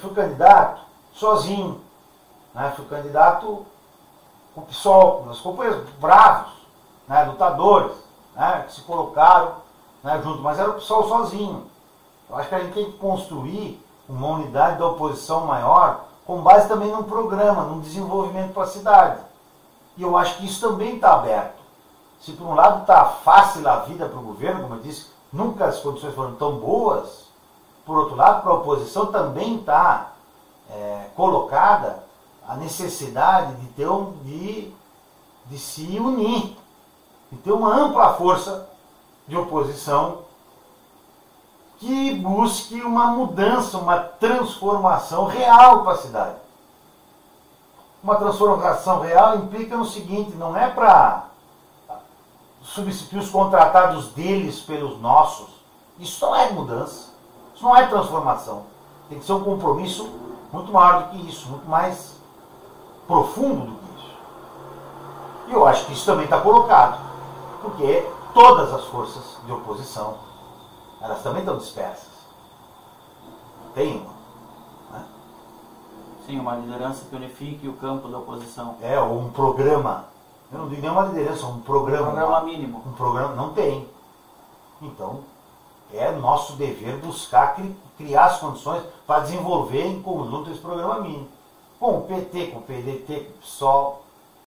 fui candidato sozinho, né? Fui candidato com o PSOL, com meus companheiros bravos, né? Lutadores, né? Que se colocaram, né? Junto, mas era o PSOL sozinho. Eu acho que a gente tem que construir uma unidade da oposição maior, com base também num programa, num desenvolvimento para a cidade. E eu acho que isso também está aberto. Se por um lado está fácil a vida para o governo, como eu disse, nunca as condições foram tão boas, por outro lado, para a oposição também está colocada a necessidade de ter de se unir, de ter uma ampla força de oposição que busque uma mudança, uma transformação real para a cidade. Uma transformação real implica no seguinte, não é para substituir os contratados deles pelos nossos. Isso não é mudança, isso não é transformação. Tem que ser um compromisso muito maior do que isso, muito mais profundo do que isso. E eu acho que isso também está colocado, porque todas as forças de oposição, elas também estão dispersas. Tem uma. Né? Sim, uma liderança que unifique o campo da oposição. Ou um programa. Eu não digo nem uma liderança, um programa. Um programa mínimo. Um programa não tem. Então, é nosso dever buscar criar as condições para desenvolver em conjunto esse programa mínimo. Com o PT, com o PDT, com o PSOL,